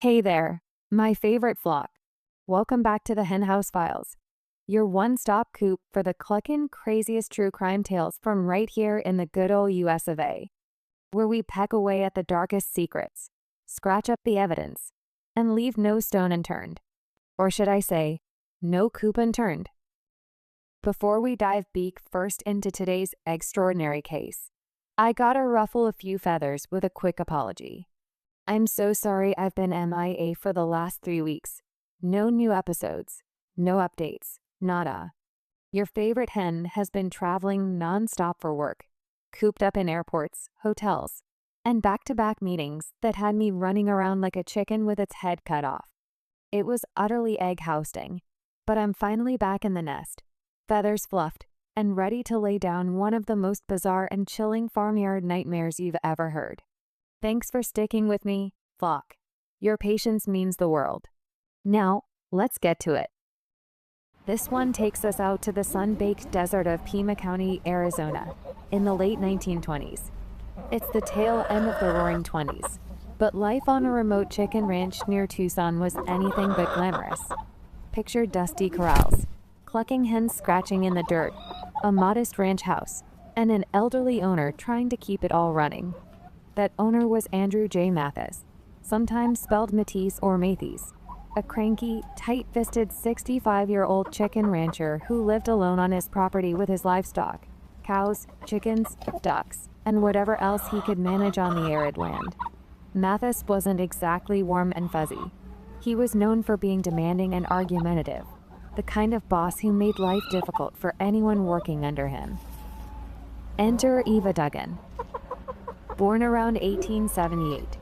Hey there, my favorite flock. Welcome back to the Henhouse Files, your one-stop coop for the Cluckin craziest true crime tales from right here in the good old US of A, where we peck away at the darkest secrets, scratch up the evidence, and leave no stone unturned. Or should I say, no coop unturned. Before we dive beak first into today's extraordinary case, I gotta ruffle a few feathers with a quick apology. I'm so sorry I've been MIA for the last 3 weeks. No new episodes, no updates, nada. Your favorite hen has been traveling non-stop for work, cooped up in airports, hotels, and back-to-back meetings that had me running around like a chicken with its head cut off. It was utterly egg-housing, but I'm finally back in the nest, feathers fluffed, and ready to lay down one of the most bizarre and chilling farmyard nightmares you've ever heard. Thanks for sticking with me, flock. Your patience means the world. Now, let's get to it. This one takes us out to the sun-baked desert of Pima County, Arizona, in the late 1920s. It's the tail end of the roaring 20s, but life on a remote chicken ranch near Tucson was anything but glamorous. Picture dusty corrals, clucking hens scratching in the dirt, a modest ranch house, and an elderly owner trying to keep it all running. That owner was Andrew Mathis, sometimes spelled Mathis or Mathis, a cranky, tight-fisted 65-year-old chicken rancher who lived alone on his property with his livestock, cows, chickens, ducks, and whatever else he could manage on the arid land. Mathis wasn't exactly warm and fuzzy. He was known for being demanding and argumentative, the kind of boss who made life difficult for anyone working under him. Enter Eva Dugan. Born around 1878,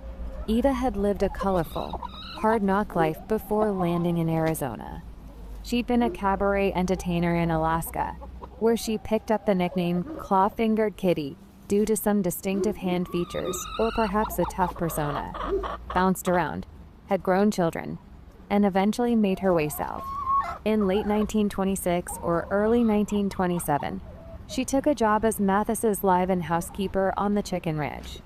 Eva had lived a colorful, hard-knock life before landing in Arizona. She'd been a cabaret entertainer in Alaska, where she picked up the nickname Claw-Fingered Kitty due to some distinctive hand features or perhaps a tough persona. Bounced around, had grown children, and eventually made her way south. In late 1926 or early 1927, she took a job as Mathis's live-in housekeeper on the chicken ranch.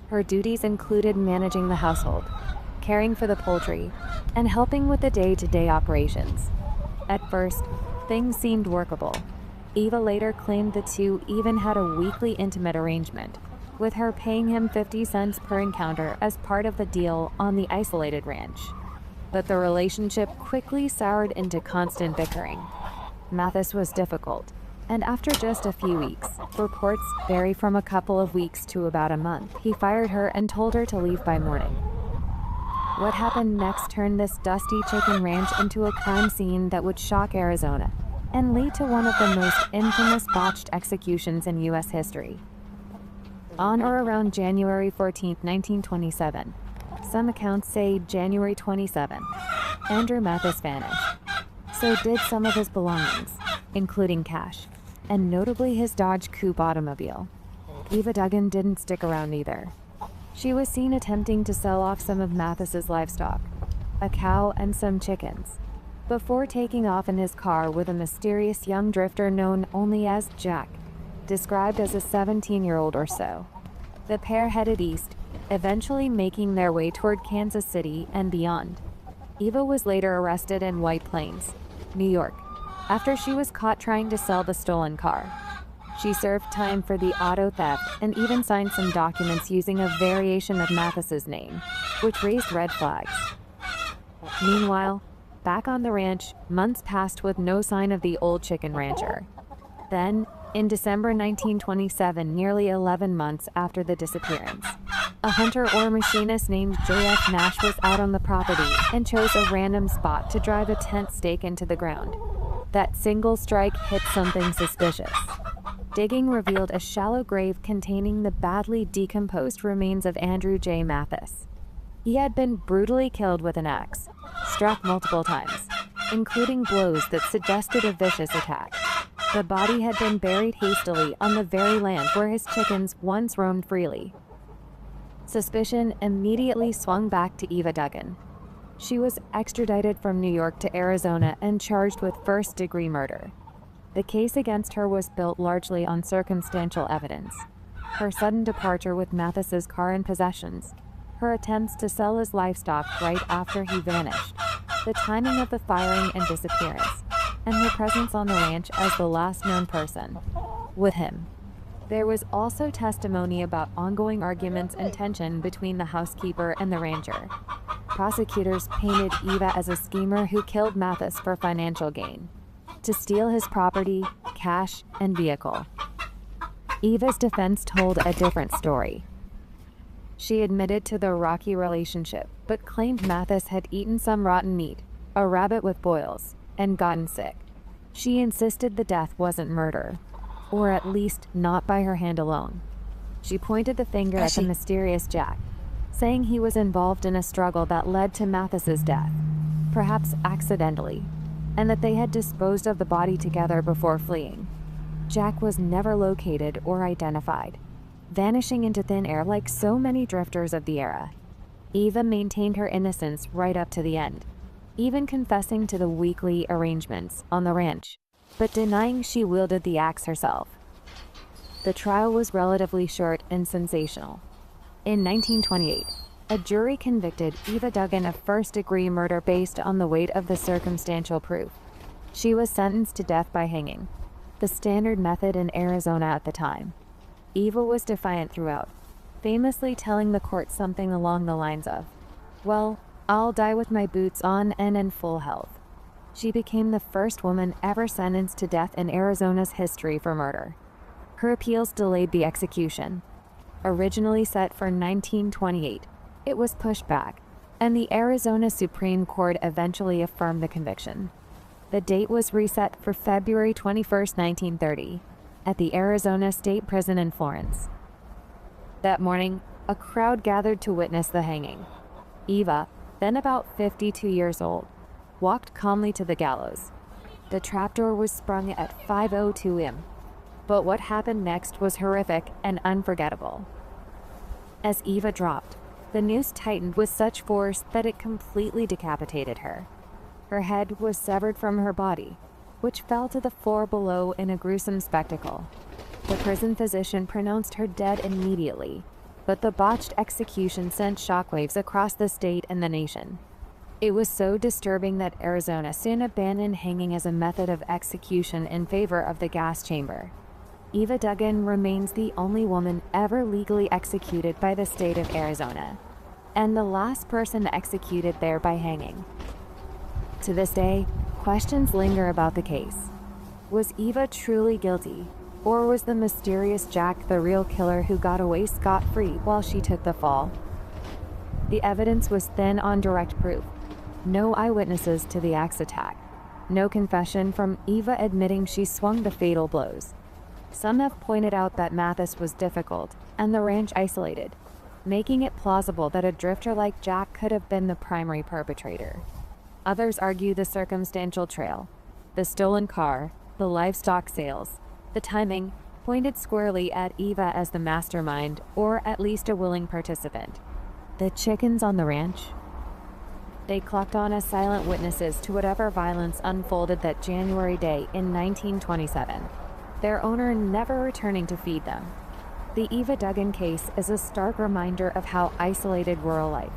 Her duties included managing the household, caring for the poultry, and helping with the day-to-day operations. At first, things seemed workable. Eva later claimed the two even had a weekly intimate arrangement, with her paying him 50 cents per encounter as part of the deal on the isolated ranch. But the relationship quickly soured into constant bickering. Mathis was difficult, and after just a few weeks, reports vary from a couple of weeks to about a month, he fired her and told her to leave by morning. What happened next turned this dusty chicken ranch into a crime scene that would shock Arizona and lead to one of the most infamous botched executions in U.S. history. On or around January 14, 1927, some accounts say January 27, Andrew Mathis vanished. So did some of his belongings, including cash, and notably his Dodge Coupe automobile. Eva Dugan didn't stick around either. She was seen attempting to sell off some of Mathis's livestock, a cow and some chickens, before taking off in his car with a mysterious young drifter known only as Jack, described as a 17-year-old or so. The pair headed east, eventually making their way toward Kansas City and beyond. Eva was later arrested in White Plains, New York, after she was caught trying to sell the stolen car. She served time for the auto theft and even signed some documents using a variation of Mathis's name, which raised red flags. Meanwhile, back on the ranch, months passed with no sign of the old chicken rancher. Then, in December 1927, nearly 11 months after the disappearance, a hunter or machinist named J.F. Nash was out on the property and chose a random spot to drive a tent stake into the ground. That single strike hit something suspicious. Digging revealed a shallow grave containing the badly decomposed remains of Andrew Mathis. He had been brutally killed with an axe, struck multiple times, including blows that suggested a vicious attack. The body had been buried hastily on the very land where his chickens once roamed freely. Suspicion immediately swung back to Eva Dugan. She was extradited from New York to Arizona and charged with first-degree murder. The case against her was built largely on circumstantial evidence. Her sudden departure with Mathis's car and possessions, her attempts to sell his livestock right after he vanished, the timing of the firing and disappearance, and her presence on the ranch as the last known person with him. There was also testimony about ongoing arguments and tension between the housekeeper and the rancher. Prosecutors painted Eva as a schemer who killed Mathis for financial gain, to steal his property, cash, and vehicle. Eva's defense told a different story. She admitted to the rocky relationship, but claimed Mathis had eaten some rotten meat, a rabbit with boils, and gotten sick. She insisted the death wasn't murder, or at least not by her hand alone. She pointed the finger at the mysterious Jack, saying he was involved in a struggle that led to Mathis's death, perhaps accidentally, and that they had disposed of the body together before fleeing. Jack was never located or identified, vanishing into thin air like so many drifters of the era. Eva maintained her innocence right up to the end, even confessing to the weekly arrangements on the ranch, but denying she wielded the axe herself. The trial was relatively short and sensational. In 1928, a jury convicted Eva Dugan of first-degree murder based on the weight of the circumstantial proof. She was sentenced to death by hanging, the standard method in Arizona at the time. Eva was defiant throughout, famously telling the court something along the lines of, "Well, I'll die with my boots on and in full health." She became the first woman ever sentenced to death in Arizona's history for murder. Her appeals delayed the execution. Originally set for 1928, it was pushed back, and the Arizona Supreme Court eventually affirmed the conviction. The date was reset for February 21, 1930, at the Arizona State Prison in Florence. That morning, a crowd gathered to witness the hanging. Eva, then about 52 years old, walked calmly to the gallows. The trapdoor was sprung at 5:02 a.m. But what happened next was horrific and unforgettable. As Eva dropped, the noose tightened with such force that it completely decapitated her. Her head was severed from her body, which fell to the floor below in a gruesome spectacle. The prison physician pronounced her dead immediately, but the botched execution sent shockwaves across the state and the nation. It was so disturbing that Arizona soon abandoned hanging as a method of execution in favor of the gas chamber. Eva Dugan remains the only woman ever legally executed by the state of Arizona, and the last person executed there by hanging. To this day, questions linger about the case. Was Eva truly guilty, or was the mysterious Jack the real killer who got away scot-free while she took the fall? The evidence was thin on direct proof. No eyewitnesses to the axe attack. No confession from Eva admitting she swung the fatal blows. Some have pointed out that Mathis was difficult and the ranch isolated, making it plausible that a drifter like Jack could have been the primary perpetrator. Others argue the circumstantial trail, the stolen car, the livestock sales, the timing pointed squarely at Eva as the mastermind or at least a willing participant. The chickens on the ranch? They clocked on as silent witnesses to whatever violence unfolded that January day in 1927. Their owner never returning to feed them. The Eva Dugan case is a stark reminder of how isolated rural life,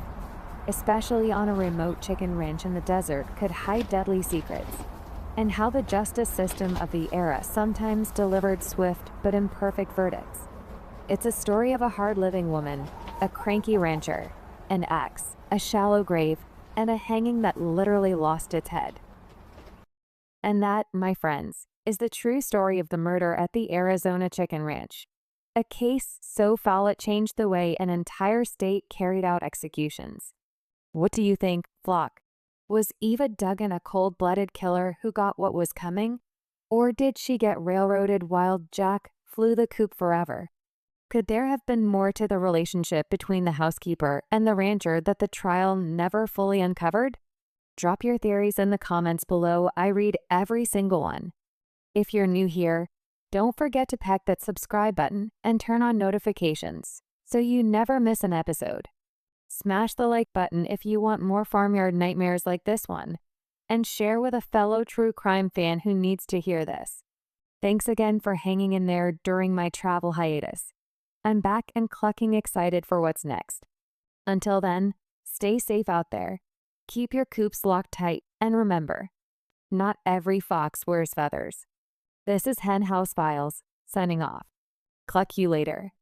especially on a remote chicken ranch in the desert, could hide deadly secrets, and how the justice system of the era sometimes delivered swift but imperfect verdicts. It's a story of a hard-living woman, a cranky rancher, an axe, a shallow grave, and a hanging that literally lost its head. And that, my friends, is the true story of the murder at the Arizona Chicken Ranch. A case so foul it changed the way an entire state carried out executions. What do you think, flock? Was Eva Dugan a cold-blooded killer who got what was coming? Or did she get railroaded while Jack flew the coop forever? Could there have been more to the relationship between the housekeeper and the rancher that the trial never fully uncovered? Drop your theories in the comments below. I read every single one. If you're new here, don't forget to peck that subscribe button and turn on notifications so you never miss an episode. Smash the like button if you want more farmyard nightmares like this one, and share with a fellow true crime fan who needs to hear this. Thanks again for hanging in there during my travel hiatus. I'm back and clucking excited for what's next. Until then, stay safe out there. Keep your coops locked tight, and remember, not every fox wears feathers. This is Hen House Files, signing off. Cluck you later.